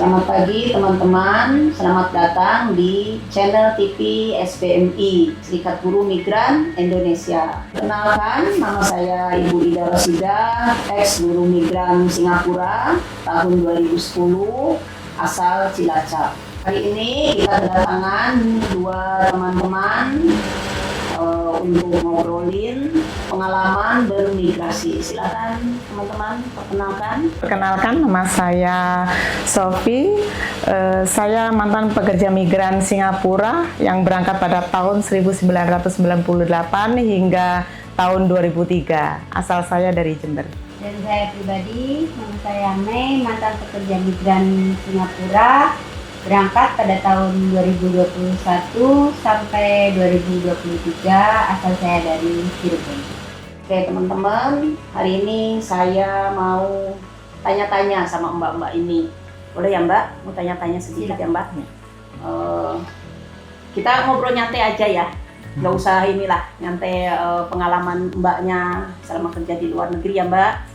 Selamat pagi teman-teman, selamat datang di channel TV SBMI, Serikat Buruh Migran Indonesia. Kenalkan, nama saya Ibu Ida Rosida, ex buruh migran Singapura tahun 2010, asal Cilacap. Hari ini kita kedatangan dua teman-teman untuk ngobrolin pengalaman bermigrasi. Silakan teman-teman perkenalkan. Perkenalkan, nama saya Sofi. Saya mantan pekerja migran Singapura yang berangkat pada tahun 1998 hingga tahun 2003. Asal saya dari Jember. Dan saya pribadi, nama saya Mei, mantan pekerja migran Singapura, berangkat pada tahun 2021 sampai 2023, asal saya dari Cirebon. Oke teman-teman, hari ini saya mau tanya-tanya sama mbak-mbak ini. Boleh ya mbak? Mau tanya-tanya sedikit ya mbak? Kita ngobrol nyantai aja ya, nggak usah inilah, nyantai pengalaman mbaknya selama kerja di luar negeri ya mbak.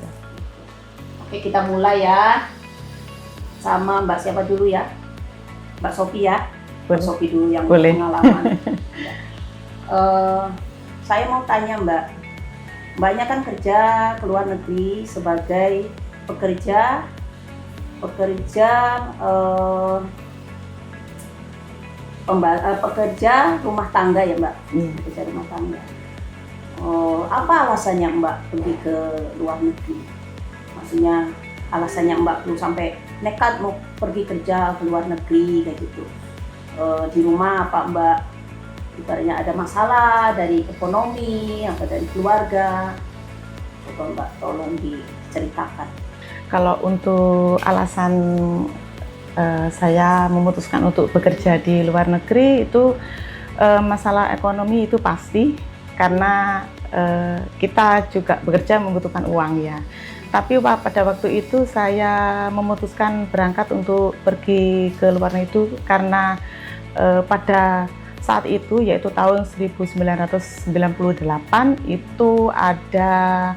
Oke, kita mulai ya sama mbak siapa dulu ya? Mbak Sofi ya, Mbak Sofi dulu yang Boleh. pengalaman. Saya mau tanya mbaknya kan kerja ke luar negeri sebagai pekerja rumah tangga ya mbak, pekerja rumah tangga. Apa alasannya mbak pergi ke luar negeri? Maksudnya alasannya mbak perlu sampai nekat mau pergi kerja ke luar negeri kayak gitu. Di rumah apa mbak ibaratnya ada masalah dari ekonomi atau dari keluarga? Coba mbak tolong diceritakan. Kalau untuk alasan saya memutuskan untuk bekerja di luar negeri itu masalah ekonomi itu pasti, karena kita juga bekerja membutuhkan uang ya. Tapi pada waktu itu saya memutuskan berangkat untuk pergi ke luar negeri itu karena pada saat itu, yaitu tahun 1998, itu ada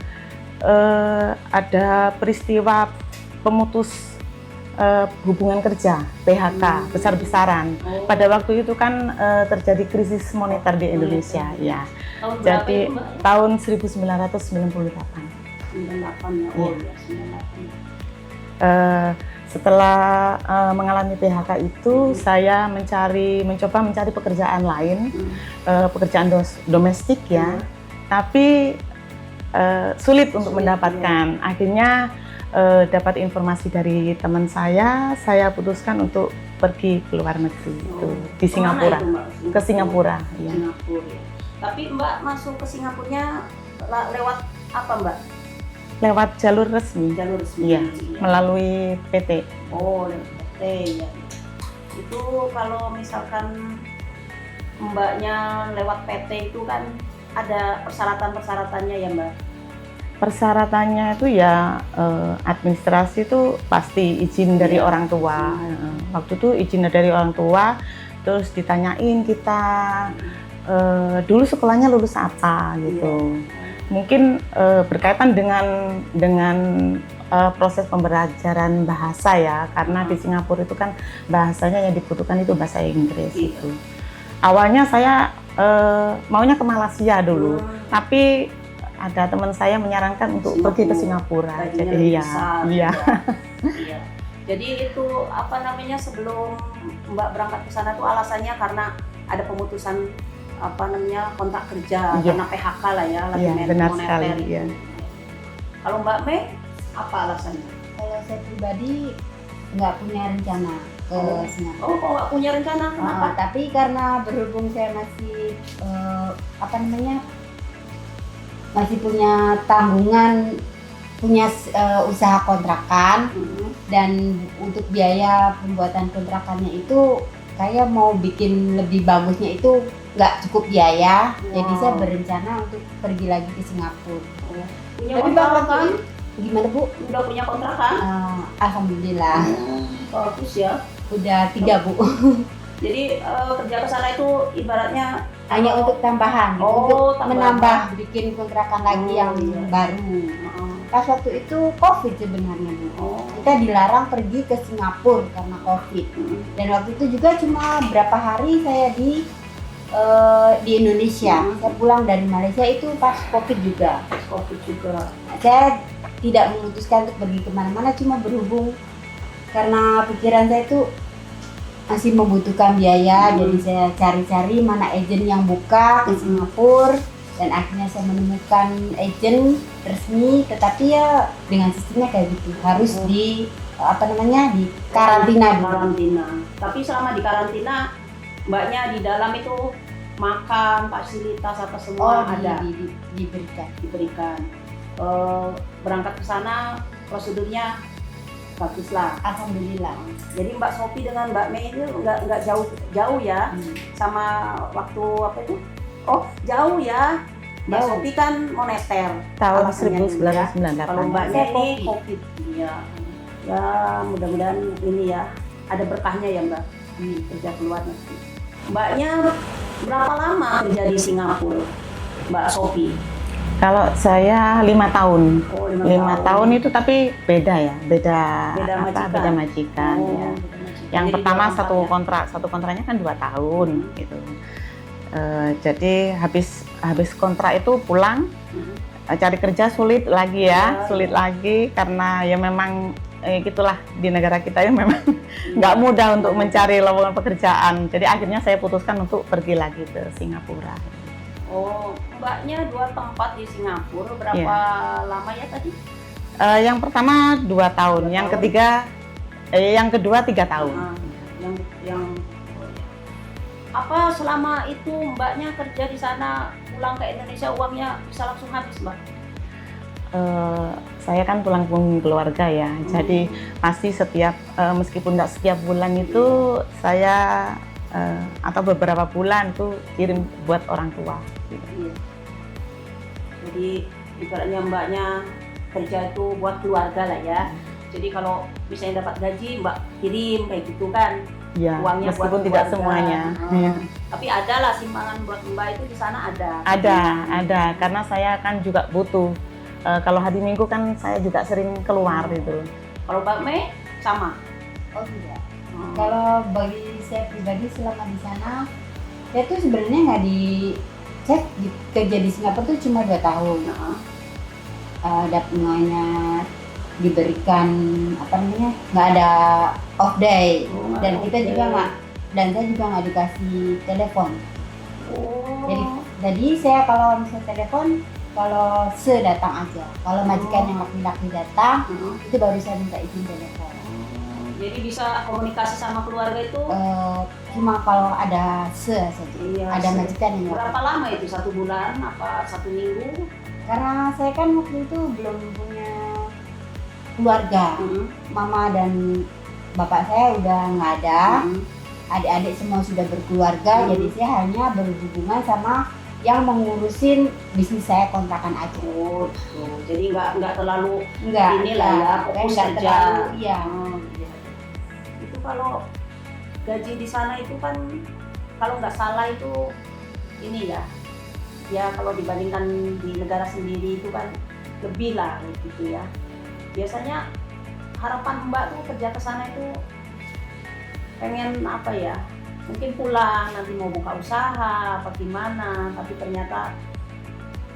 peristiwa pemutus hubungan kerja, PHK besar-besaran. Pada waktu itu kan terjadi krisis moneter di Indonesia ya. Jadi tahun 1998. 98 ya, oh ya 98. Setelah mengalami PHK itu, saya mencoba mencari pekerjaan lain, pekerjaan domestik ya, tapi sulit untuk mendapatkan. Akhirnya dapat informasi dari teman saya putuskan untuk pergi ke luar negeri itu di Singapura, ke Singapura. Ya. Singapura. Ya. Tapi mbak masuk ke Singapurnya lewat apa mbak? Lewat jalur resmi. Jalur resmi. Iya, melalui PT. Oh, lewat PT ya. Itu kalau misalkan mbaknya lewat PT itu kan ada persyaratan-persyaratannya ya mbak? Persyaratannya itu ya administrasi itu pasti izin dari orang tua. Waktu itu izin dari orang tua, terus ditanyain kita dulu sekolahnya lulus apa gitu. Mungkin berkaitan dengan proses pembelajaran bahasa ya, karena di Singapura itu kan bahasanya yang dibutuhkan itu bahasa Inggris itu. Awalnya saya maunya ke Malaysia dulu, tapi ada teman saya menyarankan untuk pergi ke Singapura. Jadi iya. Jadi itu apa namanya, sebelum mbak berangkat ke sana tuh alasannya karena ada pemutusan kontrak kerja karena PHK lah ya, lagi moneter. Iya. Kalau Mbak Mei apa alasannya? Kalau saya pribadi nggak punya rencana ke Singapura. Oh, kok nggak punya rencana? Kenapa? Tapi karena berhubung saya masih punya tanggungan, punya usaha kontrakan, dan untuk biaya pembuatan kontrakannya itu saya mau bikin lebih bagusnya itu nggak cukup biaya, jadi saya berencana untuk pergi lagi ke Singapura. Punya Tapi kontrakan? Gimana Bu? Udah punya kontrakan? Alhamdulillah. Bagus ya. Udah 3 Bu. Jadi kerja ke sana itu ibaratnya hanya untuk tambahan, Oh, untuk menambah bikin kontrakan lagi yang baru. Pas waktu itu COVID sebenarnya Bu. Oh. Kita dilarang pergi ke Singapura karena COVID. Dan waktu itu juga cuma berapa hari saya di Indonesia. Saya pulang dari Malaysia itu pas COVID juga. Covid juga. Saya tidak memutuskan untuk pergi kemana-mana, cuma berhubung karena pikiran saya itu masih membutuhkan biaya, jadi saya cari-cari mana agen yang buka ke Singapura, dan akhirnya saya menemukan agen resmi, tetapi ya dengan sistemnya kayak gitu, harus di di karantina dulu. Karantina. Tapi selama di karantina, mbaknya di dalam itu makan, fasilitas apa semua ada diberikan. Berangkat ke sana prosedurnya bagus lah. Alhamdulillah. Jadi Mbak Sophie dengan Mbak Mei itu nggak jauh ya sama waktu apa itu? Oh jauh ya. Mbak Jauh. Sophie kan moneter. Tahun Alasannya ini ya. 1998. Kalau Mbaknya Saya ini kopi. COVID. Iya. Ya mudah-mudahan ini ya ada berkahnya ya Mbak kerja keluar negeri. Mbaknya berapa lama kerja di Singapura, Mbak Sophie? Kalau saya 5 tahun. Oh, 5 tahun itu tapi beda ya, beda majikan. beda majikan Oh, ya. beda majikan. Yang Jadi pertama dua tempat satu kontraknya kan 2 tahun gitu. Jadi habis kontrak itu pulang cari kerja sulit lagi ya, sulit lagi karena ya memang gitulah di negara kita ya memang nggak mudah untuk mencari lowongan pekerjaan. Jadi akhirnya saya putuskan untuk pergi lagi ke Singapura. Oh, Mbaknya 2 tempat di Singapura, berapa lama ya tadi? Yang pertama 2 tahun, 2 yang tahun. ketiga, yang kedua 3 tahun. Yang apa selama itu Mbaknya kerja di sana pulang ke Indonesia uangnya bisa langsung habis Mbak? Saya kan tulang punggung keluarga ya, jadi pasti setiap meskipun tidak setiap bulan itu saya atau beberapa bulan tuh kirim buat orang tua. Iya. Jadi ibaratnya Mbaknya kerja itu buat keluarga lah ya. Jadi kalau misalnya dapat gaji Mbak kirim kayak gitu kan. Ya, Uangnya meskipun buat tidak keluarga. semuanya. Ya. Tapi ada lah simpangan buat Mbak itu di sana ada. Ada, karena saya kan juga butuh. Kalau hari Minggu kan saya juga sering keluar gitu. Kalau Mbak Mei sama. Oh tidak. Kalau bagi saya pribadi selama di sana, saya tuh sebenarnya nggak kerja di Singapura tuh cuma 2 tahun. Dapatnya diberikan nggak ada off day, dan kita juga nggak, dan saya juga nggak dikasih telepon. Jadi saya kalau misalnya telepon, kalau datang aja. Kalau majikan yang laki-laki datang, itu baru saya minta izin telepon. Jadi bisa komunikasi sama keluarga itu Cuma kalau ada saja. Iya, Ada majikan yang berapa lama itu? 1 bulan apa 1 minggu? Karena saya kan waktu itu belum punya keluarga. Mama dan bapak saya udah nggak ada. Adik-adik semua sudah berkeluarga, jadi saya hanya berhubungan sama yang mengurusin bisnis saya kontrakan aja. Oh, jadi nggak terlalu Enggak, inilah ya, fokus nggak saja. terlalu, iya. Iya. Itu kalau gaji di sana itu kan kalau nggak salah itu ini ya kalau dibandingkan di negara sendiri itu kan lebih lah gitu ya. Biasanya harapan Mbak tuh kerja ke sana itu pengen apa ya? Mungkin pulang nanti mau buka usaha apa gimana, tapi ternyata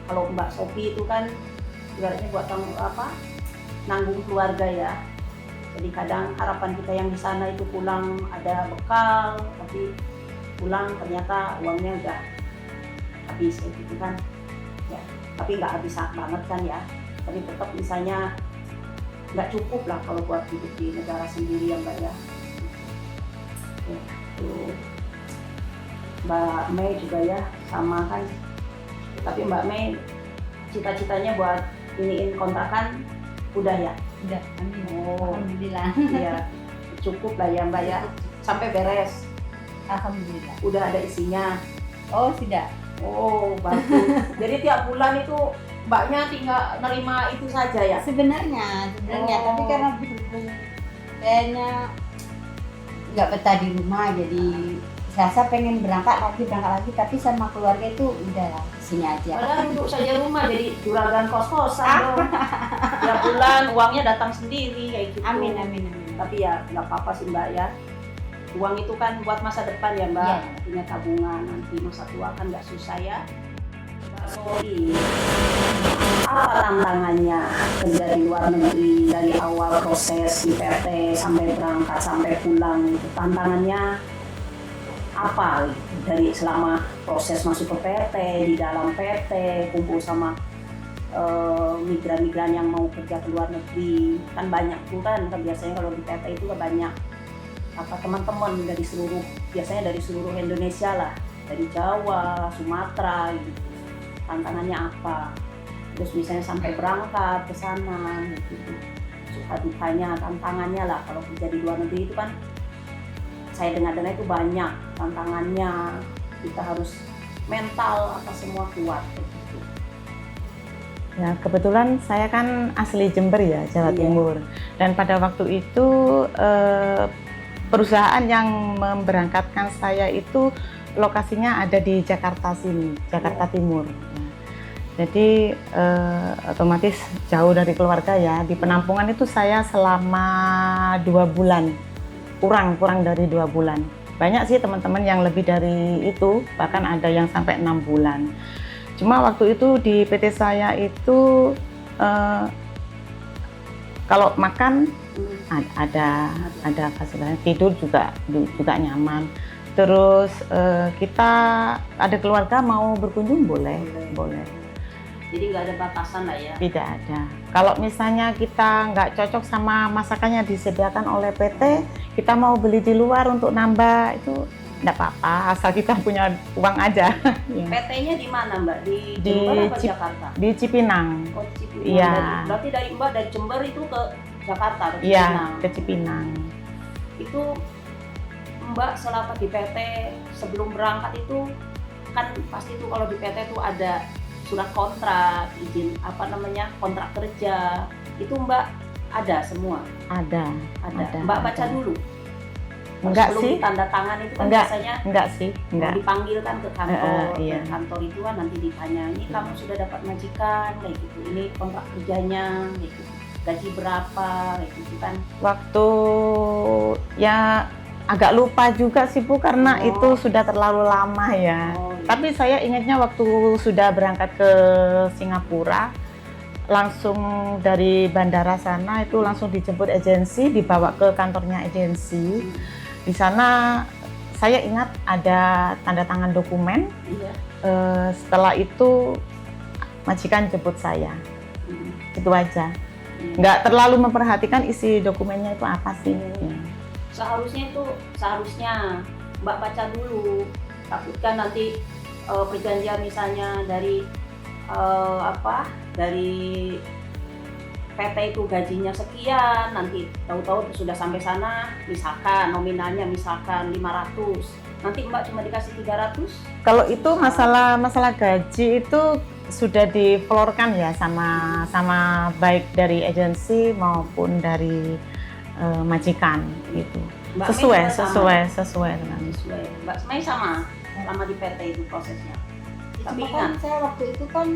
kalau Mbak Sophie itu kan ibaratnya buat nanggung keluarga ya. Jadi kadang harapan kita yang di sana itu pulang ada bekal, tapi pulang ternyata uangnya udah habis gitu kan. Ya, tapi nggak habis banget kan ya. Tapi tetap misalnya nggak cukup lah kalau buat hidup di negara sendiri ya Mbak ya. Ya, tuh. Mbak Mei juga ya sama kan. Tapi Mbak Mei cita-citanya buat iniin kontrakan udah ya? Udah, amin. Oh, Alhamdulillah. iya. Cukup lah ya Mbak ya. Sampai beres. Alhamdulillah. Udah ada isinya. Oh, sudah. Oh, bagus. Jadi tiap bulan itu Mbaknya tinggal nerima itu saja ya? Sebenarnya, Oh. tapi karena berhubung kayaknya nggak betah di rumah, jadi saya pengen berangkat lagi, tapi sama keluarga itu udah lah, sini aja. Padahal duduk saja rumah jadi juragan kos-kosan dong. Ya bulan uangnya datang sendiri kayak gitu. Amin, amin, amin. Tapi ya nggak apa-apa sih Mbak ya. Uang itu kan buat masa depan ya Mbak. Iya. Punya tabungan nanti masa tua kan nggak susah ya. Mbak Sori, apa tantangannya kerja di luar negeri dari awal proses di PT sampai berangkat sampai pulang itu tantangannya apa dari selama proses masuk ke PT, di dalam PT, kumpul sama migran-migran yang mau kerja ke luar negeri kan banyak tuh kan biasanya kalau di PT itu kan banyak apa teman-teman dari seluruh biasanya dari seluruh Indonesia lah, dari Jawa, Sumatera gitu. Tantangannya apa? Terus misalnya sampai berangkat ke sana gitu. Suka dukanya, tantangannya lah kalau kerja di luar negeri itu kan saya dengar-dengar itu banyak tantangannya. Kita harus mental apa semua kuat gitu. Ya, kebetulan saya kan asli Jember ya, Jawa Iya. Timur. Dan pada waktu itu perusahaan yang memberangkatkan saya itu lokasinya ada di Jakarta sini, Jakarta Timur. Jadi otomatis jauh dari keluarga ya. Di penampungan itu saya selama 2 bulan, kurang dari 2 bulan. Banyak sih teman-teman yang lebih dari itu, bahkan ada yang sampai 6 bulan. Cuma waktu itu di PT saya itu kalau makan ada fasilitas, tidur juga nyaman. Terus kita ada keluarga mau berkunjung boleh. Jadi nggak ada batasan lah ya. Tidak ada. Kalau misalnya kita nggak cocok sama masakannya disediakan oleh PT, kita mau beli di luar untuk nambah itu nggak apa-apa, asal kita punya uang aja. Ya. PT-nya di mana Mbak? Di Di Jember atau Jakarta? Di Cipinang. Oh, Cipinang. Iya. Berarti dari Mbak dari Jember itu ke Jakarta ke Iya, Cipinang. ke Cipinang. Itu Mbak selama di PT sebelum berangkat itu kan pasti itu kalau di PT itu ada surat kontrak, izin kontrak kerja. Itu Mbak ada semua? Ada. Mbak baca dulu? Enggak sebelum sih. ditanda tangan itu kan Enggak. biasanya Enggak sih, enggak. dipanggil kan ke kantor, iya. ke kantor itu kan nanti ditanya, ini kamu sudah dapat majikan kayak gitu, ini kontrak kerjanya kayak gitu, gaji berapa kayak gitu kan. Waktu ya agak lupa juga sih Bu, karena itu sudah terlalu lama ya. Oh, iya. Tapi saya ingatnya waktu sudah berangkat ke Singapura, langsung dari bandara sana itu langsung dijemput agensi, dibawa ke kantornya agensi. Di sana saya ingat ada tanda tangan dokumen. Iya. Setelah itu majikan jemput saya. Itu aja. Iya. Nggak terlalu memperhatikan isi dokumennya itu apa sih. Ya. Seharusnya Mbak baca dulu, takutkan nanti perjanjian misalnya dari dari PT itu gajinya sekian, nanti tahu-tahu sudah sampai sana misalkan nominalnya misalkan 500, nanti Mbak cuma dikasih 300. Kalau itu masalah gaji itu sudah diflorkan ya sama baik dari agensi maupun dari majikan gitu. Mbak Sesuai Mei juga dengan sesuai. Mbak Mei sama di PT itu prosesnya. Tapi Cuma ingat. kan saya waktu itu kan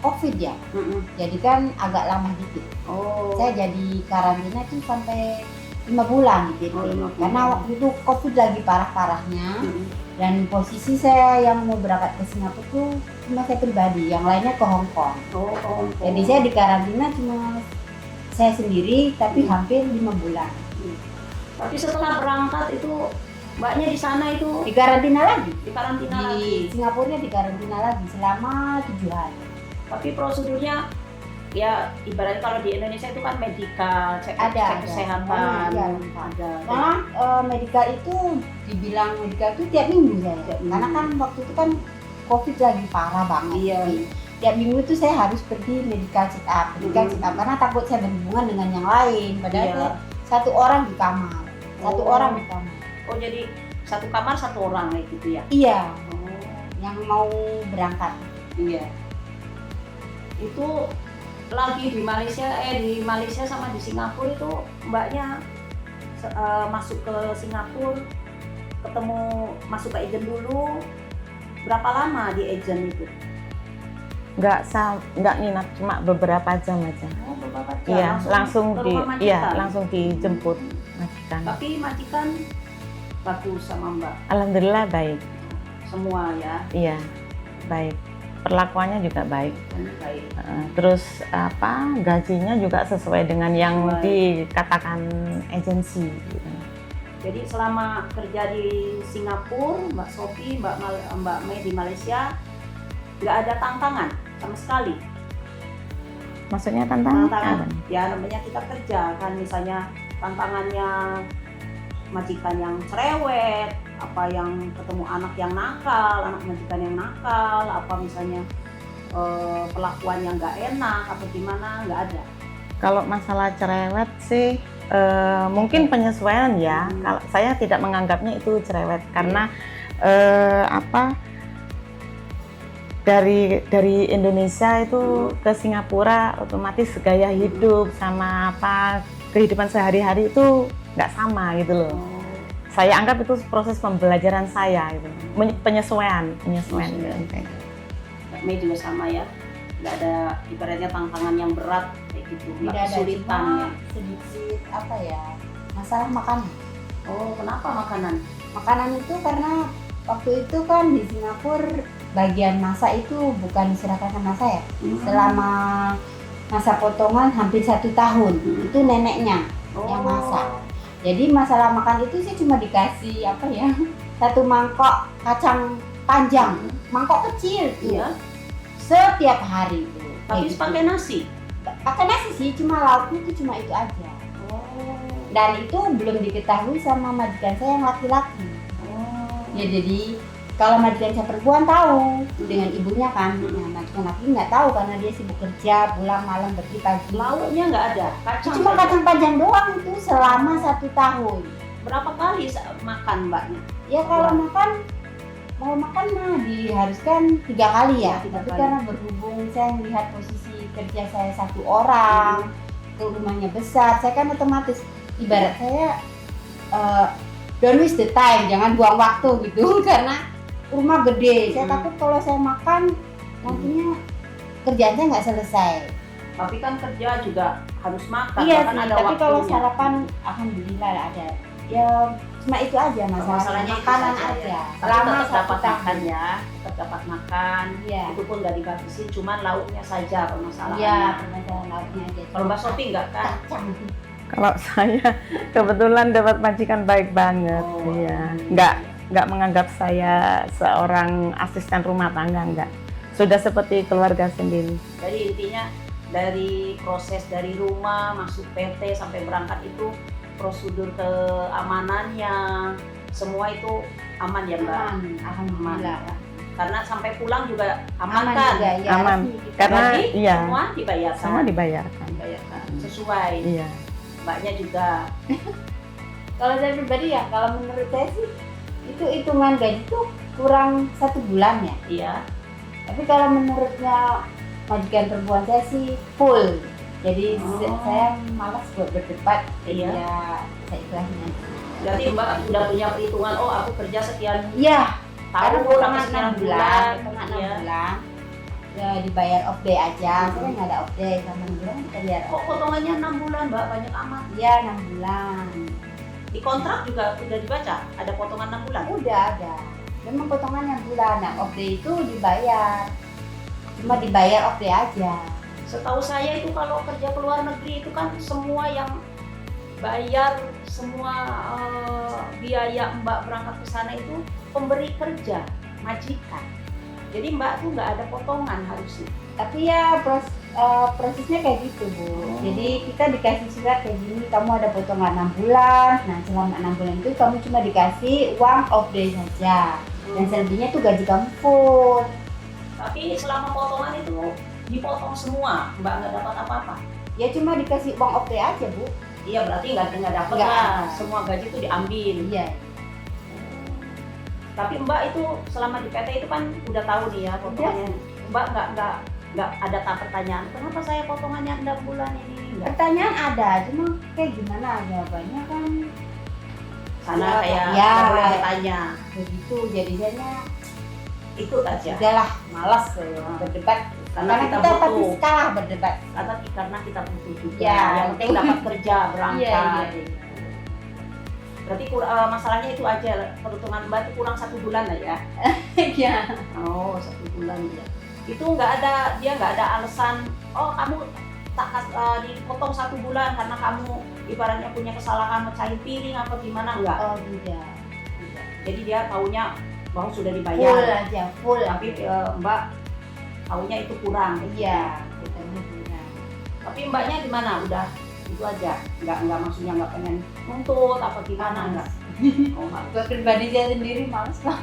COVID ya, Mm-mm. jadi kan agak lama dikit. Oh. Saya jadi karantina itu sampai 5 bulan di PT. Oh, 5 bulan. Karena waktu itu COVID lagi parah-parahnya. Mm-mm. Dan posisi saya yang mau berangkat ke Singapura tuh cuma saya pribadi, yang lainnya ke Hong Kong. Oh. Jadi saya di karantina cuma saya sendiri, tapi hampir 5 bulan. Tapi setelah berangkat itu Mbaknya di sana itu Di karantina lagi. di karantina Di lagi. Singapura di karantina lagi selama 7 hari. Tapi prosedurnya ya ibaratnya kalau di Indonesia itu kan medikal, cek Ada. kesehatan. Iya, lengkap. Ada. Malah medikal itu dibilang medikal itu tiap minggu saya. Tiap minggu. Karena kan waktu itu kan COVID lagi parah banget. Iya. Jadi, tiap minggu itu saya harus pergi medical check up, karena takut saya berhubungan dengan yang lain. Padahal Iya. saya satu orang di kamar, satu Oh. orang di kamar. Oh jadi satu kamar satu orang kayak gitu ya? Iya, Oh yang mau berangkat. iya. Itu lagi di Malaysia sama di Singapura itu Mbaknya masuk ke Singapura, masuk ke agent dulu. Berapa lama di agent itu? nggak minat, cuma beberapa jam aja. Oh beberapa kerja Iya, langsung ke rumah majikan. iya, langsung dijemput majikan. Tapi majikan bagus sama Mbak. Alhamdulillah baik. Semua ya. Iya, baik. Perlakuannya juga baik. Baik. Terus gajinya juga sesuai dengan yang Baik. dikatakan agensi. Gitu. Jadi selama kerja di Singapura, Mbak Sophie, Mbak Mei di Malaysia, nggak ada tantangan sama sekali. Maksudnya tantangan? Tantangan, ya namanya kita kerja kan, misalnya tantangannya majikan yang cerewet, apa yang ketemu anak yang nakal, anak majikan yang nakal, apa misalnya perlakuan yang nggak enak atau gimana, nggak ada. Kalau masalah cerewet sih mungkin penyesuaian ya. Kalau saya tidak menganggapnya itu cerewet karena dari Indonesia itu ke Singapura otomatis gaya hidup sama kehidupan sehari-hari itu nggak sama gitu loh. Saya anggap itu proses pembelajaran saya itu, penyesuaian. Mei juga sama ya, nggak ada ibaratnya tantangan yang berat kayak gitu, nggak Tidak ada, kesulitan cuma ya. sedikit masalah makanan. Oh, kenapa makanan? Makanan itu karena waktu itu kan di Singapura bagian masak itu bukan diserahkan sama saya. Selama masa potongan hampir 1 tahun itu neneknya yang masak. Jadi masalah makan itu sih cuma dikasih 1 mangkok kacang panjang, mangkok kecil tuh. Iya. Setiap hari itu. Tapi pakai nasi. Pakai nasi sih, cuma lauknya itu cuma itu aja. Dan itu belum diketahui sama majikan saya yang laki-laki. Ya jadi kalau majikan saya perempuan tahu dengan ibunya kan, nah majikan laki nggak tahu karena dia sibuk kerja, pulang malam pergi pagi. Lauknya nggak ada, kacang. Cuma saja. kacang panjang doang itu selama 1 tahun. Berapa kali makan mbaknya? Ya kalau mau makan mah diharuskan 3 kali ya. 3 Tapi kali. karena berhubung saya melihat posisi kerja saya 1 orang, ke rumahnya besar, saya kan otomatis ibarat saya don't waste the time, jangan buang waktu gitu karena rumah gede. Saya takut kalau saya makan nantinya kerjaan saya nggak selesai. Tapi kan kerja juga harus makan. Iya kan sih, ada tapi kalau waktunya. sarapan alhamdulillah ada. Ya cuma itu aja Masalahnya itu makanan saja aja. ya. Selama Tapi tetap 1 dapat tahun. makan ya, tetap dapat makan. Iya. Itu pun nggak dibatasin, cuman lauknya saja permasalahannya. Iya, permasalahan lauknya aja. Kalau Mbak Sophie nggak kan? Kacang. Kalau saya kebetulan dapat majikan baik banget, Oh. iya. Nggak menganggap saya seorang asisten rumah tangga, enggak. Sudah seperti keluarga sendiri. Jadi intinya dari proses dari rumah masuk PT sampai berangkat itu prosedur keamanannya semua itu aman ya Mbak? Aman, alhamdulillah. Karena sampai pulang juga aman, kan? juga, ya. Aman. Resmi. Karena Jadi iya, semua dibayarkan. semua dibayarkan. Dibayarkan sesuai. Iya. Mbaknya juga. Kalau saya pribadi ya, kalau menurut saya sih itu hitungan gaji itu kurang 1 bulan ya. Iya. Tapi kalau menurutnya majikan perempuan saya sih full. Jadi saya malas buat berdebat. Iya. Ya saya ikhlasin aja. Jadi Mbak udah punya perhitungan, oh aku kerja sekian Iya, karena tahun potongan atau sekian 6 bulan, potongan 6 Iya. bulan. Ya dibayar off day aja. Saya nggak ada off day, sama 6 bulan kita bayar. Kok potongannya 6 bulan Mbak, banyak amat. Iya, 6 bulan. Di kontrak juga udah dibaca, ada potongan 6 bulan. Udah ada. Memang potongannya bulan. Nah, off day itu dibayar. Cuma dibayar off day aja. Setahu saya itu kalau kerja ke luar negeri itu kan semua yang bayar semua biaya Mbak berangkat ke sana itu pemberi kerja, majikan. Jadi Mbak tuh nggak ada potongan harusnya. Tapi ya prosesnya kayak gitu, Bu. Jadi kita dikasih surat kayak gini, kamu ada potongan 6 bulan. Nah, selama 6 bulan itu kamu cuma dikasih uang off day saja. Dan selebihnya tuh gaji kamu full. Tapi selama potongan itu dipotong semua, Mbak nggak dapat apa-apa. Ya cuma dikasih uang off day aja, Bu. Iya berarti nggak dapat Nggak lah. ada. Semua gaji itu diambil. Iya. Tapi Mbak itu selama di PT itu kan udah tahu nih ya potongannya. Mbak nggak ada pertanyaan, kenapa saya potongannya 6 bulan ini? Nggak. Pertanyaan ada, cuma kayak gimana jawabannya kan Sana Ya, kayak ya. nggak boleh bertanya. begitu. Jadi saya Ikut aja. udahlah, malas berdebat Karena kita pasti butuh. kalah berdebat. Karena kita butuh juga. Ya. Yang penting dapat kerja, berangkat. Iya. Berarti masalahnya itu aja, perhitungan Mbak itu kurang 1 bulan lah ya. Iya. Oh, 1 bulan ya. Itu dia nggak ada alasan, oh kamu dipotong 1 bulan karena kamu ibaratnya punya kesalahan mecahin piring apa gimana, enggak. Oh tidak. Jadi dia taunya bahwa sudah Full dibayar. aja, full. Tapi Mbak taunya itu kurang. Iya, katanya kurang. Tapi Mbaknya gimana? Udah itu aja. Enggak maksudnya enggak pengen nuntut apa gimana, enggak. Oh, enggak. Buat pribadi saya sendiri males lah.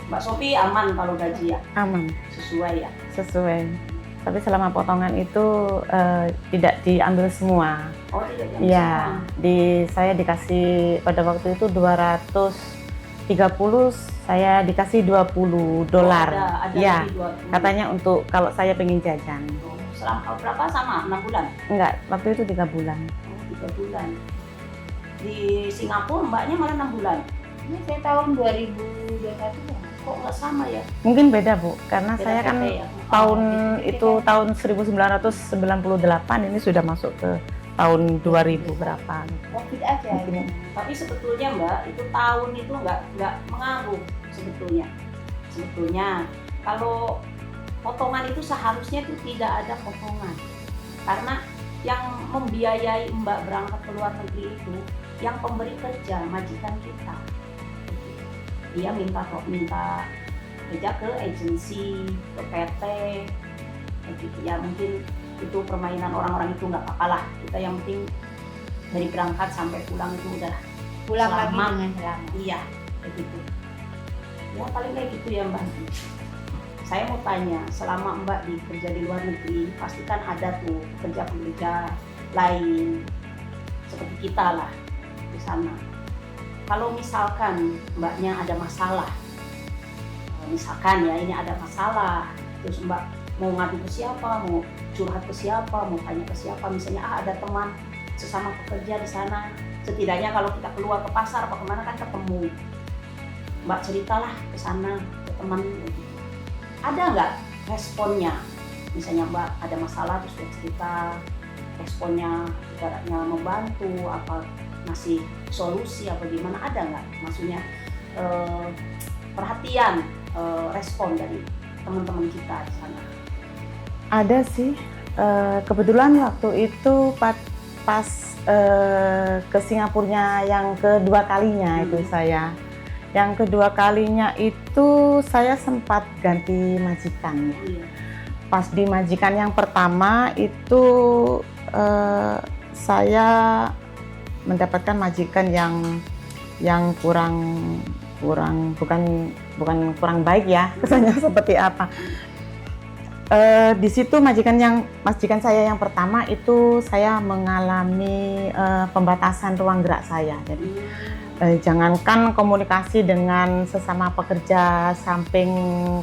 Mbak Sofi aman kalau gaji ya? Aman, Sesuai ya? sesuai. Tapi selama potongan itu tidak diambil semua. Oh, tidak yang Iya, semua. saya dikasih pada waktu itu 230, saya dikasih $20. Oh, ada Iya, lebih 20. katanya untuk kalau saya pengen jajan. Oh, selama berapa sama? 6 bulan? Enggak, waktu itu 3 bulan. Oh, 3 bulan. Di Singapura Mbaknya malah 6 bulan. Ini saya tahun 2021 ya. Kok nggak sama ya? Mungkin beda Bu, karena Beda saya kan PP ya? tahun Oh, itu tahun 1998, ini sudah masuk ke tahun 2000 berapa. Covid aja. Mungkin. Tapi sebetulnya Mbak, itu tahun itu nggak mengaruh sebetulnya. Sebetulnya kalau potongan itu seharusnya itu tidak ada potongan. Karena yang membiayai Mbak berangkat ke luar negeri itu yang pemberi kerja, majikan kita. Dia minta kerja ke agensi, ke PT, gitu ya. Mungkin itu permainan orang-orang itu nggak apa-apa lah. Kita yang penting dari berangkat sampai pulang itu udah Pulang lagi selamat. dengan selamat. Iya, kayak gitu. Ya paling kayak gitu ya Mbak. Saya mau tanya, selama Mbak kerja di luar negeri, pasti kan ada tuh pekerja-pekerja lain seperti kita lah di sana. Kalau misalkan Mbaknya ada masalah, misalkan ya ini ada masalah, terus Mbak mau ngadu ke siapa, mau curhat ke siapa, mau tanya ke siapa, misalnya ada teman sesama pekerja di sana, setidaknya kalau kita keluar ke pasar apa kemana kan ketemu, Mbak ceritalah ke sana ke teman, ada nggak responnya? Misalnya Mbak ada masalah terus dia cerita, responnya ibaratnya membantu apa ngasih solusi apa gimana, ada nggak? Maksudnya perhatian, respon dari teman-teman kita di sana. Ada sih, kebetulan waktu itu pas ke Singapurnya yang kedua kalinya itu saya. Yang kedua kalinya itu saya sempat ganti majikan ya. Iya. Pas di majikan yang pertama itu saya mendapatkan majikan yang bukan kurang baik ya, kesannya seperti apa. Di situ majikan saya yang pertama itu saya mengalami pembatasan ruang gerak saya. Jadi jangankan komunikasi dengan sesama pekerja samping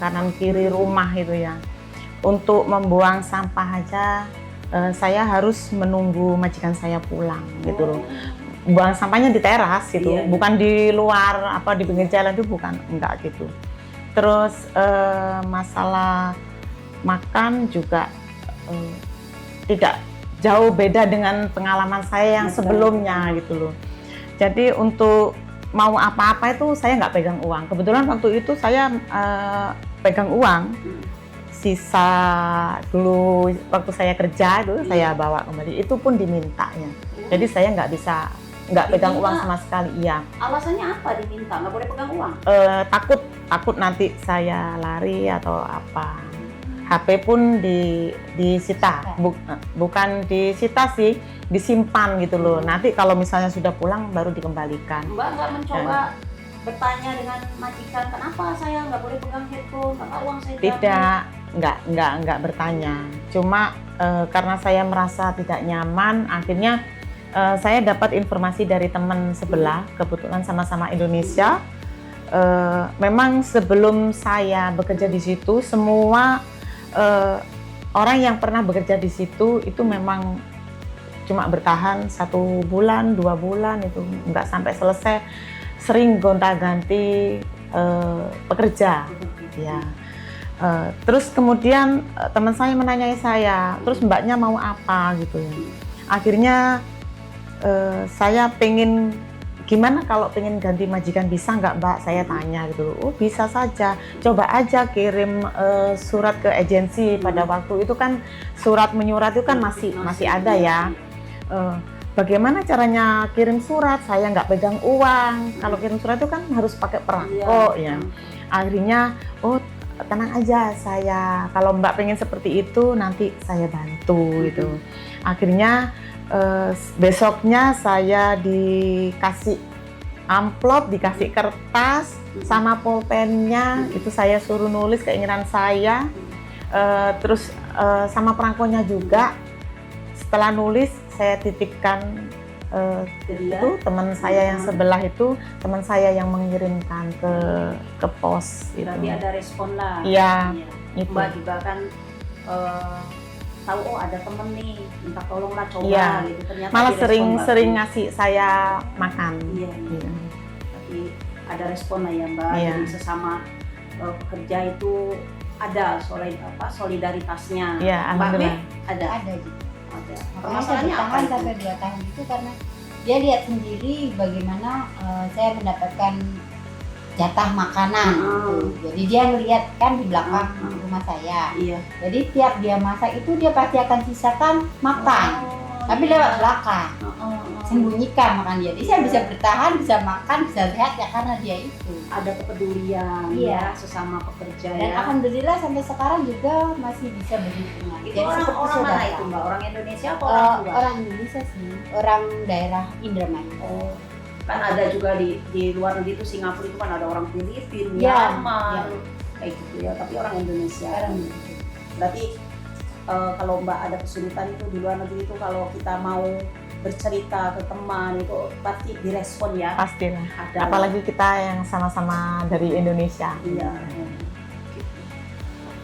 kanan kiri rumah itu ya. Untuk membuang sampah aja saya harus menunggu majikan saya pulang gitu loh. Buang sampahnya di teras gitu, Iya. bukan di luar apa di pinggir jalan itu bukan, enggak gitu. Terus masalah makan juga tidak jauh beda dengan pengalaman saya yang sebelumnya gitu loh. Jadi untuk mau apa-apa itu saya nggak pegang uang. Kebetulan waktu itu saya pegang uang, sisa dulu waktu saya kerja itu saya bawa kembali. Itu pun dimintanya. Jadi saya nggak pegang uang sama sekali. Iya. Alasannya apa diminta? Nggak boleh pegang uang? Takut nanti saya lari atau apa. HP pun disita, bukan disita sih, disimpan gitu loh. Nanti kalau misalnya sudah pulang baru dikembalikan. Mbak nggak mencoba bertanya dengan majikan, kenapa saya nggak boleh pegang handphone, karena uang saya Tidak, nggak bertanya. Cuma karena saya merasa tidak nyaman, akhirnya saya dapat informasi dari teman sebelah, kebetulan sama-sama Indonesia. Memang sebelum saya bekerja di situ, semua orang yang pernah bekerja di situ itu memang cuma bertahan 1 bulan, 2 bulan, itu nggak sampai selesai, sering gonta-ganti pekerja. Ya, Terus kemudian teman saya menanyai saya, terus mbaknya mau apa gitu ya. Akhirnya saya pengen, gimana kalau pengen ganti majikan, bisa nggak mbak? Saya tanya gitu. Oh bisa saja, coba aja kirim surat ke agensi. Pada waktu itu kan surat menyurat itu kan masih ada ya. Bagaimana caranya kirim surat? Saya nggak pegang uang. Kalau kirim surat itu kan harus pakai perangko ya. Akhirnya, oh tenang aja, saya kalau mbak pengen seperti itu nanti saya bantu gitu. Akhirnya besoknya saya dikasih amplop, dikasih kertas sama pulpennya, itu saya suruh nulis keinginan saya, terus sama perangkonya juga. Setelah nulis saya titipkan itu teman saya yang sebelah itu, teman saya yang mengirimkan ke pos. Berarti itu. ada respon lah. Iya, itu. Mbak juga kan tahu, oh ada temen nih, minta tolonglah coba Iya. gitu. Ternyata Malah direspon Mbak. sering ngasih saya makan. Iya. Iya. Tapi ada respon lah ya Mbak. Iya. Jadi sesama pekerja itu ada solidaritasnya. Iya, Mbak alhamdulillah. Mei ada. Ada gitu. Ada. Makanya saya Permasalahannya apa bertahan itu? sampai 2 tahun itu karena dia lihat sendiri bagaimana saya mendapatkan jatah makanan gitu. Jadi dia ngelihat kan di belakang rumah saya. Iya. Jadi tiap dia masak itu dia pasti akan sisakan makan. Tapi lewat belakang. Sembunyikan makan dia. Jadi saya bisa bertahan, bisa makan, bisa sehat ya karena dia itu. Ada kepedulian Iya. ya sesama pekerja Dan ya. alhamdulillah sampai sekarang juga masih bisa berhubungan. Itu Jadi seperti orang mana saudara. itu Mbak? Orang Indonesia atau orang luar? Orang Indonesia sih, orang daerah Indramayu. Oh, kan ada juga di luar negeri itu, Singapura itu kan ada orang Filipina, Ya, Myanmar, ya. kayak gitu ya. Tapi orang Indonesia. Orang Indonesia. Berarti kalau Mbak ada kesulitan itu di luar negeri itu, kalau kita mau bercerita ke teman itu pasti direspon ya. Pastilah. Ada. Apalagi kita yang sama-sama dari Indonesia. Iya.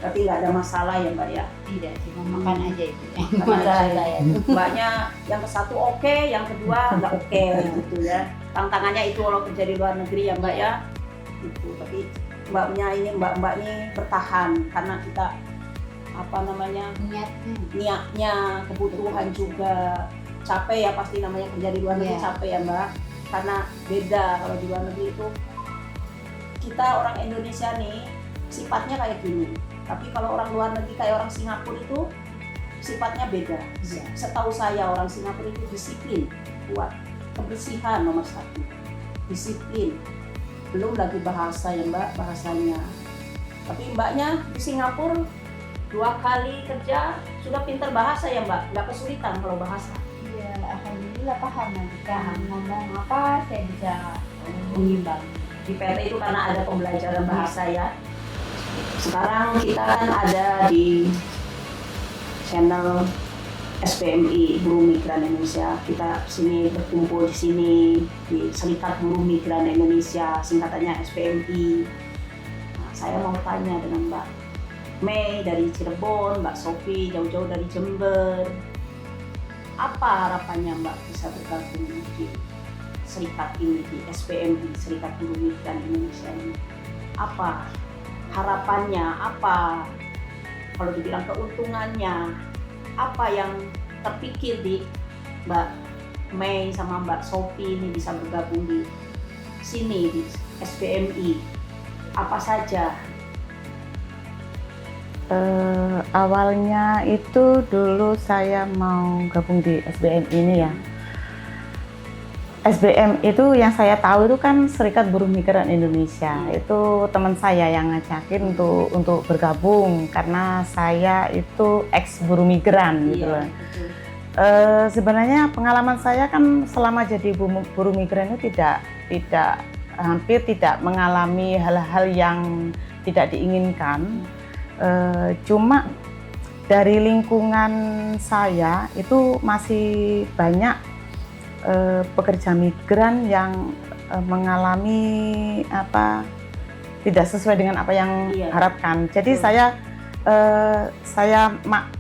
Tapi nggak ada masalah ya Mbak ya. Tidak, cuma makan aja itu yang Makan masalah aja. saya. Mbaknya yang ke satu oke, yang kedua nggak oke gitu ya. Tantangannya itu kalau kerja di luar negeri ya Mbak ya. Gitu. Tapi mbak ini bertahan karena kita niatnya, kebutuhan juga, capek ya pasti namanya kerja di luar negeri. Iya. Capek ya Mbak, karena beda kalau di luar negeri itu kita orang Indonesia nih sifatnya kayak gini, tapi kalau orang luar negeri kayak orang Singapura itu sifatnya beda. Iya. Setahu saya orang Singapura itu disiplin, kuat, kebersihan nomor 1, disiplin, belum lagi bahasa ya Mbak, bahasanya. Tapi mbaknya di Singapura 2 kali kerja sudah pintar bahasa ya Mbak, nggak kesulitan kalau bahasa. Iya, alhamdulillah paham nanti kan ngomong apa saya bisa mengimbang. Di PT itu karena ada pembelajaran bahasa ya. Sekarang kita kan ada di channel SPMI Buruh Migran Indonesia. Kita sini berkumpul di sini di Serikat Buruh Migran Indonesia, singkatannya SPMI. Nah, saya mau tanya dengan Mbak Mei dari Cirebon, Mbak Sofi jauh-jauh dari Jember. Apa harapannya Mbak bisa bergabung di serikat ini, di SPMI, Serikat Buruh Migran Indonesia ini? Apa harapannya? Apa kalau dibilang keuntungannya? Apa yang terpikir di Mbak Mei sama Mbak Sofi ini bisa bergabung di sini di SPMI? Apa saja? Awalnya itu dulu saya mau gabung di SBM ini ya. SBM itu yang saya tahu itu kan Serikat Buruh Migran Indonesia. Itu teman saya yang ngajakin untuk bergabung karena saya itu ex buruh migran gitu loh. Sebenarnya pengalaman saya kan selama jadi buruh migran itu hampir tidak mengalami hal-hal yang tidak diinginkan. Cuma dari lingkungan saya itu masih banyak pekerja migran yang mengalami tidak sesuai dengan apa yang harapkan. Jadi saya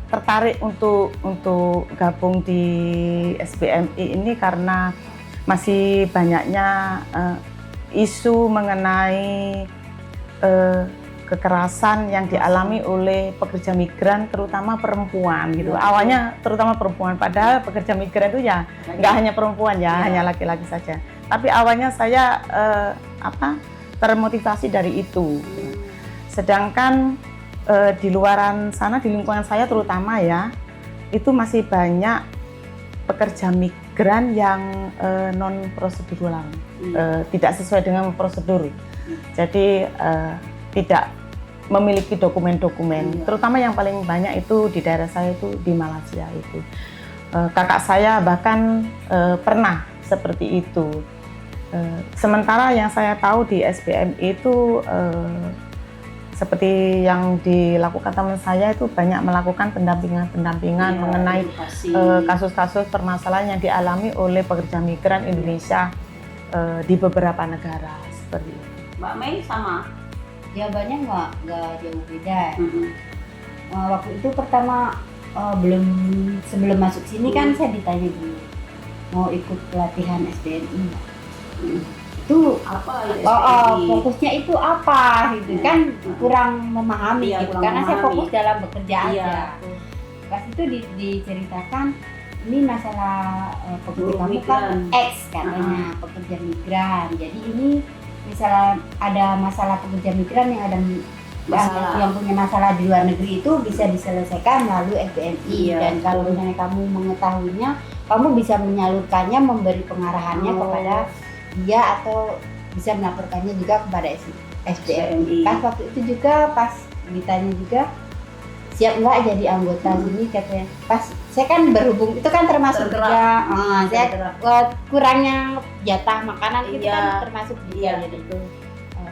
tertarik untuk gabung di SBMI ini karena masih banyaknya isu mengenai kekerasan yang dialami oleh pekerja migran, terutama perempuan gitu. Awalnya terutama perempuan, padahal pekerja migran itu ya nggak hanya perempuan ya, hanya laki-laki saja. Tapi awalnya saya termotivasi dari itu. Sedangkan di luaran sana, di lingkungan saya terutama ya, itu masih banyak pekerja migran yang non prosedural, tidak sesuai dengan prosedur. Jadi tidak memiliki dokumen-dokumen, terutama yang paling banyak itu di daerah saya itu di Malaysia itu. Kakak saya bahkan pernah seperti itu. Sementara yang saya tahu di SBM itu seperti yang dilakukan teman saya itu banyak melakukan pendampingan mengenai kasus-kasus permasalahan yang dialami oleh pekerja migran Indonesia di beberapa negara seperti itu. Mbak Mei sama? Jawabannya nggak jauh beda. Waktu itu pertama sebelum masuk sini kan saya ditanya dulu mau ikut pelatihan SBMI nggak? Itu Apa fokusnya itu apa gitu kan, kurang memahami gitu, karena saya fokus dalam bekerja aja. Pas itu diceritakan ini masalah pekerja kamu kan X katanya, pekerja migran. Jadi ini misalnya ada masalah pekerja migran yang ada yang punya masalah di luar negeri itu bisa diselesaikan melalui SBMI. Dan kalau misalnya kamu mengetahuinya, kamu bisa menyalurkannya, memberi pengarahannya kepada dia atau bisa melaporkannya juga kepada SBMI. Kan waktu itu juga pas ditanya juga siap nggak jadi anggota sini, katanya. Pas saya kan berhubung itu kan termasuk juga saya kurangnya jatah makanan itu kan termasuk juga. Jadi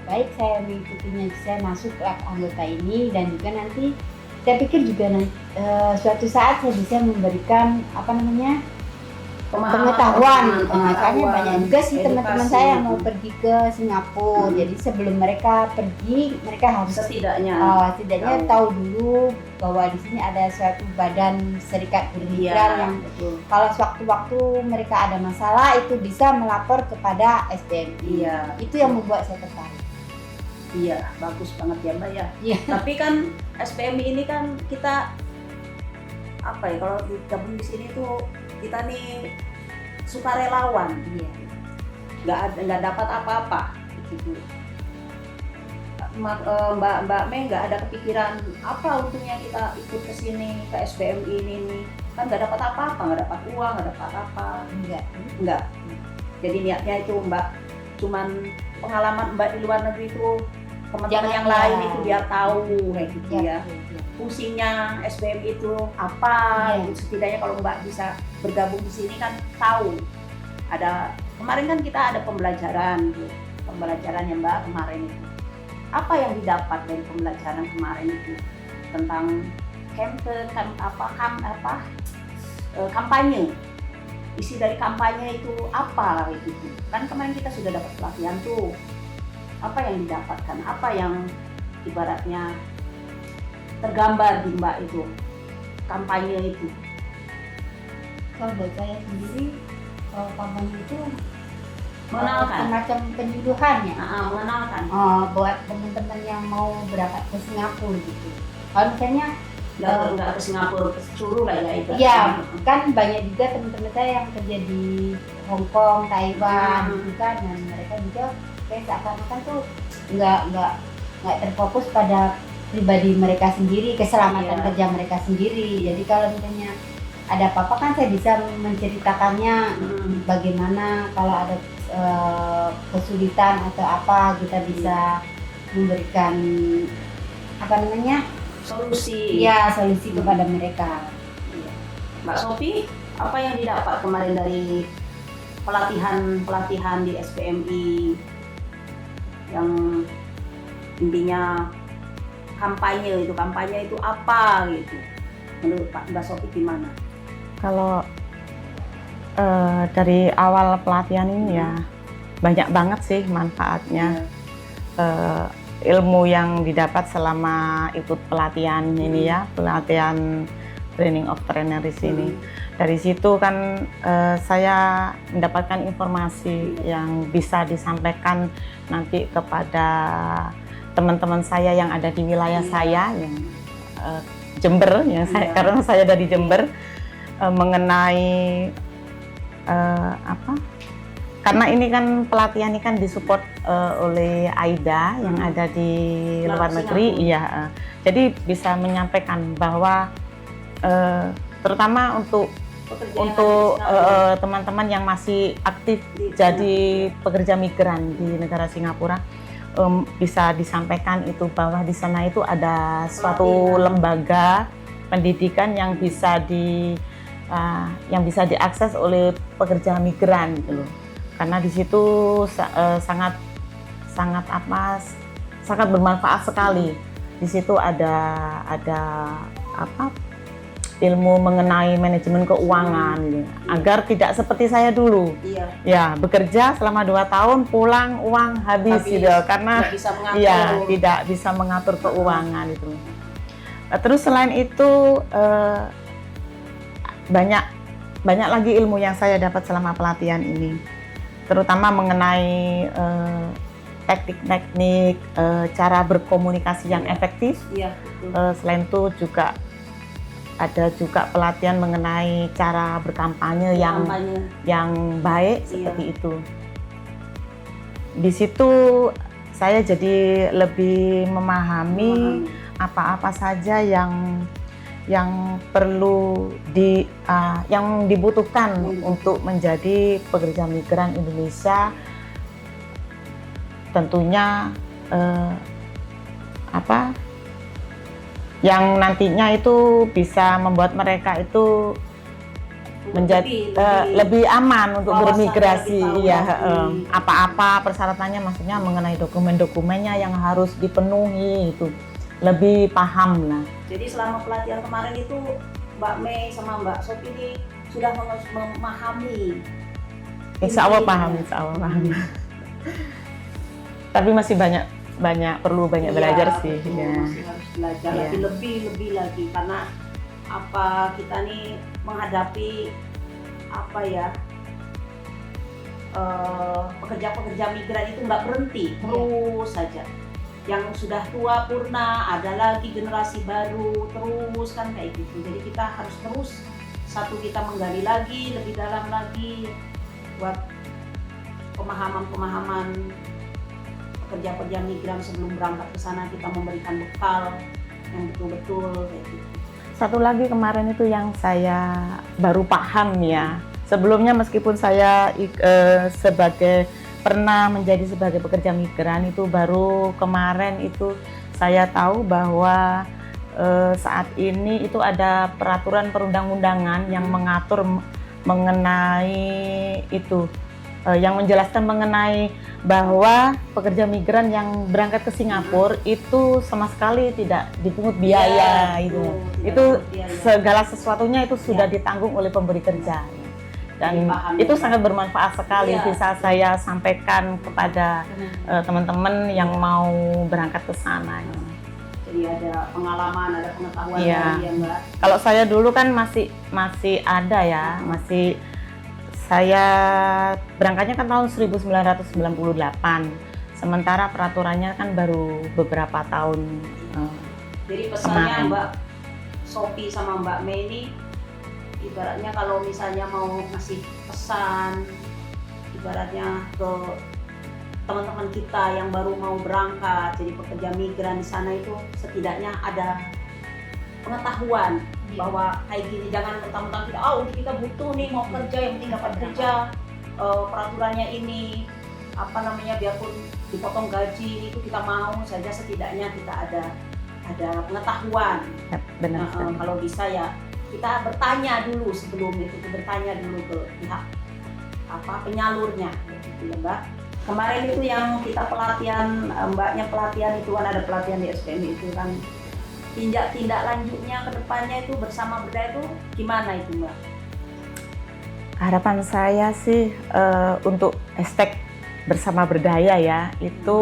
baik saya mengikutinya, saya masuk ke anggota ini, dan juga nanti saya pikir juga nanti suatu saat saya bisa memberikan pengetahuan. Karena banyak juga sih teman-teman saya yang mau pergi ke Singapura. Jadi sebelum mereka pergi, mereka harus setidaknya tahu dulu bahwa di sini ada suatu badan serikat buruh migran yang kalau sewaktu-waktu mereka ada masalah itu bisa melapor kepada SBMI. Itu yang membuat saya tertarik. Iya, bagus banget ya Mbak ya. Tapi kan SBMI ini kan kita kalau digabung di sini tuh kita nih sukarelawan, nggak dapat apa-apa gitu. Mbak Mei nggak ada kepikiran apa untungnya kita ikut ke sini ke SBMI ini nih, kan nggak dapat apa-apa, nggak dapat uang, nggak dapat apa, enggak. Jadi niatnya itu Mbak cuman pengalaman Mbak di luar negeri itu teman-teman yang lain itu biar tahu kayak gitu ya. Fungsinya SBM itu apa, setidaknya kalau Mbak bisa bergabung di sini kan tahu. Kemarin kan kita ada pembelajaran yang Mbak kemarin itu. Apa yang didapat dari pembelajaran kemarin itu tentang kampanye. Isi dari kampanye itu apa gitu. Kan kemarin kita sudah dapat pelatihan tuh. Apa yang didapatkan? Apa yang ibaratnya tergambar di Mbak itu kampanye itu? Kalau buat saya sendiri, kampanye itu mengenalkan semacam penyuluhan ya. Mengenalkan. Buat teman-teman yang mau berangkat ke Singapura gitu. Kalau misalnya nggak ke Singapura, suruh lah ya itu. Iya, kan banyak juga teman-teman saya yang kerja di Hong Kong, Taiwan gitu kan, dan mereka juga kayak seakan-akan tuh nggak terfokus pada pribadi mereka sendiri, keselamatan kerja mereka sendiri. Jadi kalau misalnya ada apa-apa kan saya bisa menceritakannya bagaimana kalau ada kesulitan atau apa, kita bisa memberikan solusi kepada mereka. Mbak Sofi, apa yang didapat kemarin dari pelatihan di SBMI yang intinya kampanye itu apa gitu? Menurut Mbak Sofi gimana? Kalau dari awal pelatihan ini ya banyak banget sih manfaatnya. Ilmu yang didapat selama ikut pelatihan ini ya, pelatihan training of trainer di sini. Dari situ kan saya mendapatkan informasi yang bisa disampaikan nanti kepada teman-teman saya yang ada di wilayah Iya. saya yang Jember, yang saya, Iya. karena saya dari Jember, mengenai apa? Karena ini kan pelatihan ini kan disupport oleh AIDA yang ada di luar negeri, Singapura. iya. Jadi bisa menyampaikan bahwa terutama untuk Pekerja yang ada di Singapura. teman-teman yang masih aktif Di jadi pekerja migran di negara Singapura, bisa disampaikan itu bahwa di sana itu ada suatu Pelatihan. lembaga pendidikan yang bisa yang bisa diakses oleh pekerja migran gitu loh. Karena di situ sangat bermanfaat sekali. Di situ ada apa? Ilmu mengenai manajemen keuangan gitu. Agar tidak seperti saya dulu. Iya. Ya, bekerja selama 2 tahun, pulang uang habis gitu. Karena Nggak bisa mengatur. iya, tidak bisa mengatur keuangan itu. Terus selain itu banyak lagi ilmu yang saya dapat selama pelatihan ini, terutama mengenai teknik-teknik cara berkomunikasi yang efektif. Iya, betul. Selain itu juga ada pelatihan mengenai cara berkampanye Kampanye. yang baik Iya. seperti itu. Di situ saya jadi lebih memahami apa-apa saja yang perlu yang dibutuhkan untuk menjadi pekerja migran Indonesia. Tentunya yang nantinya itu bisa membuat mereka itu menjadi lebih aman untuk wawasannya bermigrasi. lebih tahu Iya, lagi. apa-apa persyaratannya, maksudnya mengenai dokumen-dokumennya yang harus dipenuhi itu lebih paham lah. Jadi selama pelatihan kemarin itu Mbak Mei sama Mbak Sophie ini sudah memahami. Insya Allah intinya. paham, insya Allah paham. Tapi masih perlu banyak Iya, belajar sih. betul, Ya. masih harus belajar Iya. lebih lagi karena kita nih menghadapi pekerja-pekerja migran itu nggak berhenti, terus saja. Yang sudah tua purna, ada lagi generasi baru, terus kan kayak gitu. Jadi kita harus terus kita menggali lagi, lebih dalam lagi buat pemahaman pekerja-pekerja migran sebelum berangkat ke sana, kita memberikan bekal yang betul-betul kayak gitu. Satu lagi kemarin itu yang saya baru paham ya. Sebelumnya meskipun saya pernah menjadi sebagai pekerja migran, itu baru kemarin itu saya tahu bahwa saat ini itu ada peraturan perundang-undangan yang mengatur mengenai itu, yang menjelaskan mengenai bahwa pekerja migran yang berangkat ke Singapura itu sama sekali tidak dipungut biaya Ya, itu. tidak Itu dipungut biaya. segala sesuatunya itu sudah Ya. ditanggung oleh pemberi kerja. Dan Dipahami. itu sangat bermanfaat sekali, Iya. bisa saya sampaikan kepada teman-teman yang mau berangkat ke sana. Jadi ada pengalaman, ada pengetahuan Iya. dari ya Mbak. Kalau saya dulu kan masih ada ya, saya berangkatnya kan tahun 1998. Sementara peraturannya kan baru beberapa tahun. Jadi pesannya Kemarin. Mbak Sophie sama Mbak Mei ini ibaratnya kalau misalnya mau ngasih pesan ibaratnya ke teman-teman kita yang baru mau berangkat jadi pekerja migran di sana, itu setidaknya ada pengetahuan bahwa kayak gini, jangan mentang-mentang kita butuh nih mau kerja, yang penting dapat kerja, peraturannya ini biarpun dipotong gaji itu kita mau saja, setidaknya kita ada pengetahuan. Ya, benar. sekali. Kalau bisa ya kita bertanya dulu sebelum itu, bertanya dulu ke pihak penyalurnya gitu ya Mbak. Kemarin itu yang kita pelatihan, Mbaknya pelatihan itu kan ada pelatihan di SPM itu kan, tindak lanjutnya ke depannya itu bersama berdaya itu gimana itu Mbak? Harapan saya sih untuk hashtag bersama berdaya ya, itu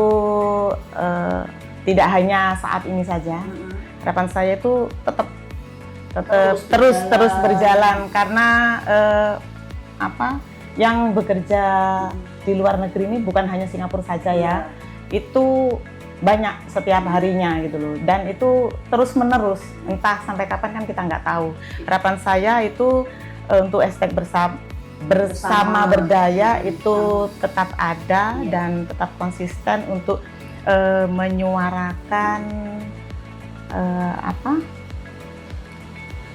tidak hanya saat ini saja. Harapan saya itu tetap terus berjalan karena yang bekerja di luar negeri ini bukan hanya Singapura saja ya, itu banyak setiap harinya gitu loh, dan itu terus menerus, entah sampai kapan kan kita nggak tahu. Harapan saya itu untuk hashtag bersama berdaya itu tetap ada dan tetap konsisten untuk menyuarakan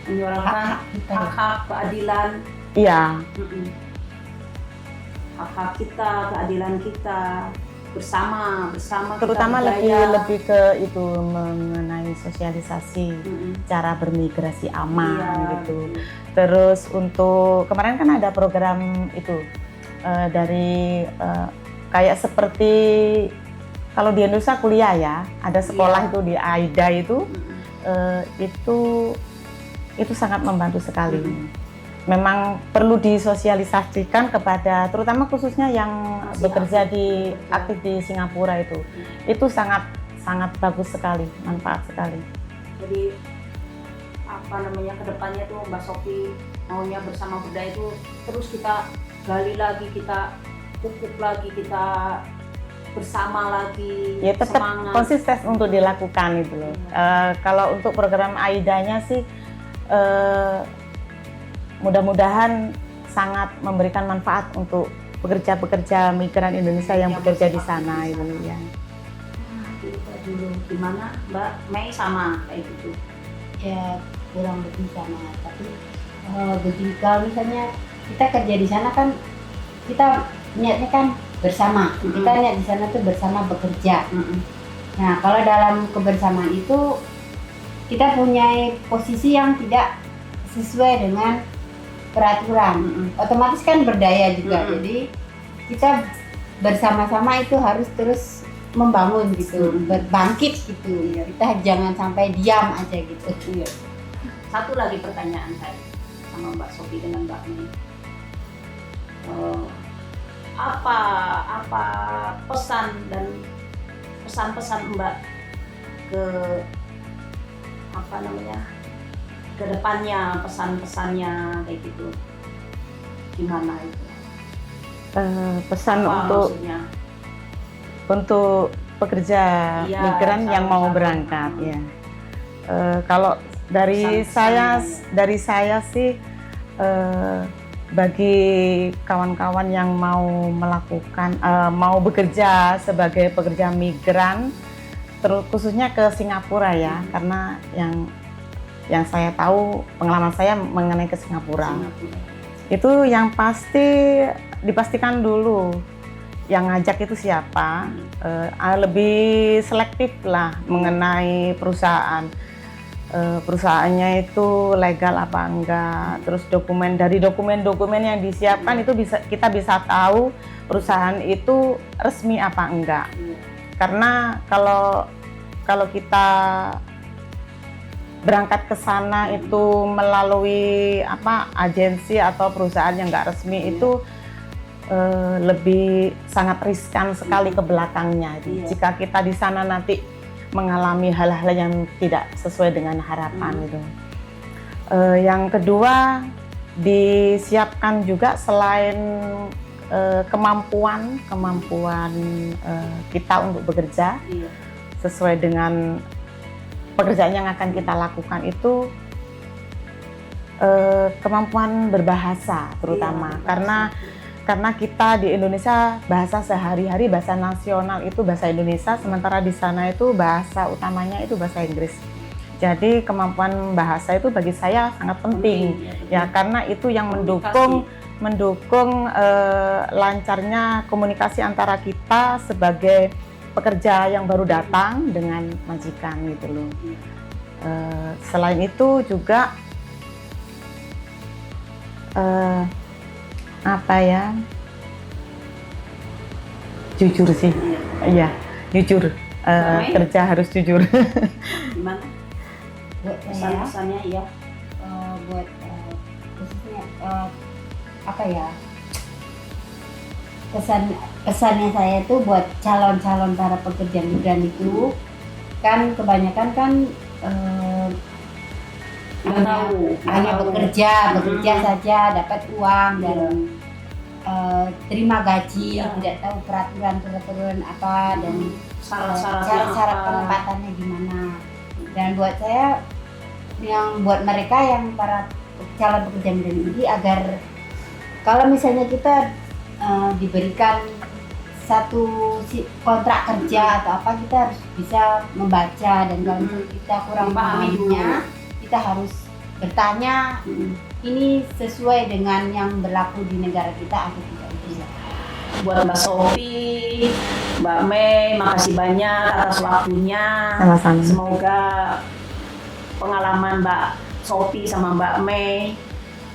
menyuarakan hak-hak keadilan. Iya. Hak-hak kita, keadilan kita bersama Terutama kita lebih ke itu mengenai sosialisasi cara bermigrasi aman gitu. Terus untuk kemarin kan ada program itu dari kayak seperti kalau di Indonesia kuliah ya, ada sekolah itu di AIDA itu sangat membantu sekali. Memang perlu disosialisasikan kepada terutama khususnya yang bekerja aktif di Singapura itu sangat bagus sekali, manfaat sekali. Jadi kedepannya tuh Mbak Sophie maunya bersama berdaya itu terus kita gali lagi, kita pupuk lagi, kita bersama lagi, ya tetap semangat. Konsisten untuk dilakukan itu loh. Kalau untuk program AIDA-nya sih mudah-mudahan sangat memberikan manfaat untuk pekerja-pekerja migran Indonesia yang bekerja di sana itu ya. Kita dulu gimana Mbak Mei sama kayak gitu? Ya kurang lebih sama, tapi begini, kalau misalnya kita kerja di sana kan kita niatnya kan bersama, kita niat di sana tuh bersama bekerja. Nah kalau dalam kebersamaan itu kita punya posisi yang tidak sesuai dengan peraturan, otomatis kan berdaya juga. Jadi kita bersama-sama itu harus terus membangun gitu, berbangkit gitu. Kita jangan sampai diam aja gitu. Satu lagi pertanyaan saya sama Mbak Sophie dengan Mbak Mei. Apa pesan dan pesan-pesan Mbak ke ke depannya, pesan-pesannya kayak gitu, gimana itu? Pesan untuk pekerja migran yang mau berangkat ya. Kalau dari saya sih bagi kawan-kawan yang mau bekerja sebagai pekerja migran, khususnya ke Singapura ya, karena yang saya tahu, pengalaman saya mengenai ke Singapura. Itu yang pasti dipastikan dulu yang ngajak itu siapa, lebih selektif lah mengenai perusahaan. Perusahaannya itu legal apa enggak, terus dari dokumen yang disiapkan itu kita bisa tahu perusahaan itu resmi apa enggak. Karena kalau kita berangkat ke sana itu melalui agensi atau perusahaan yang nggak resmi itu lebih sangat riskan sekali ke belakangnya. Jika kita di sana nanti mengalami hal-hal yang tidak sesuai dengan harapan gitu. Yang kedua, disiapkan juga selain kemampuan kita untuk bekerja sesuai dengan pekerjaan yang akan kita lakukan itu kemampuan berbahasa terutama, karena kita di Indonesia bahasa sehari-hari, bahasa nasional itu bahasa Indonesia, sementara di sana itu bahasa utamanya itu bahasa Inggris. Jadi kemampuan bahasa itu bagi saya sangat penting ya, karena itu yang mendukung lancarnya komunikasi antara kita sebagai pekerja yang baru datang dengan majikan gitu loh. Selain itu juga jujur sih, iya jujur, kerja harus jujur. Gimana? Buat saya, pesan-pesannya ya. Buat khususnya pesannya saya itu buat calon-calon para pekerja migran itu kan kebanyakan kan hanya bekerja saja dapat uang dan terima gaji, Iya. tidak tahu peraturan apa dan Syarat-syaratnya syarat apa. penempatannya gimana. Dan buat saya, yang buat mereka yang para calon pekerja migran ini, agar kalau misalnya kita diberikan satu kontrak kerja atau apa, kita harus bisa membaca, dan kalau kita kurang Dipahami memahaminya, kita harus bertanya ini sesuai dengan yang berlaku di negara kita atau tidak. Buat Mbak Sophie, Mbak Mei, makasih banyak atas waktunya. Sama-sama. Semoga pengalaman Mbak Sophie sama Mbak Mei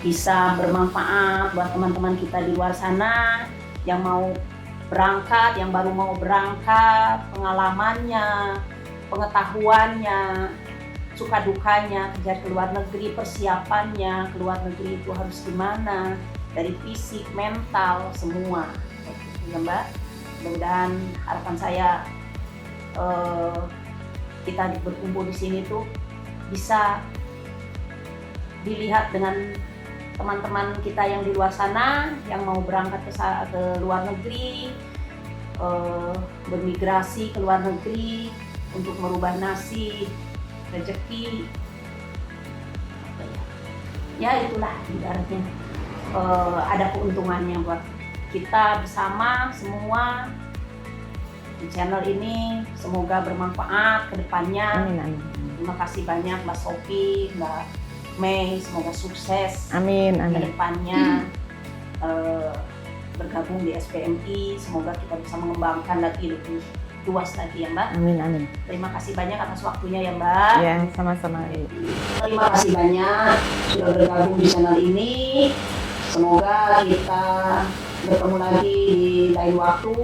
bisa bermanfaat buat teman-teman kita di luar sana yang mau berangkat, yang baru mau berangkat, pengalamannya, pengetahuannya, suka dukanya kerja ke luar negeri, persiapannya ke luar negeri itu harus gimana, dari fisik, mental, semua. Ya Mbak, mudah-mudahan harapan saya kita berkumpul di sini tuh bisa dilihat dengan teman-teman kita yang di luar sana yang mau berangkat ke luar negeri, bermigrasi ke luar negeri untuk merubah nasib, rezeki. Ya itulah ibaratnya ada keuntungannya buat kita bersama semua di channel ini. Semoga bermanfaat ke depannya. Amin, amin. Terima kasih banyak Mbak Sophie, Mbak Mei, semoga sukses Amin, ke amin. depannya bergabung di SPMI. Semoga kita bisa mengembangkan lagi lebih luas lagi ya Mbak. Amin, amin. Terima kasih banyak atas waktunya ya Mbak. Ya, sama-sama. Terima kasih banyak sudah bergabung di channel ini. Semoga kita bertemu lagi di lain waktu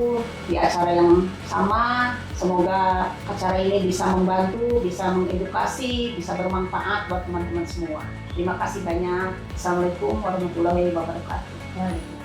di acara yang sama. Semoga acara ini bisa membantu, bisa mengedukasi, bisa bermanfaat buat teman-teman semua. Terima kasih banyak. Assalamualaikum warahmatullahi wabarakatuh.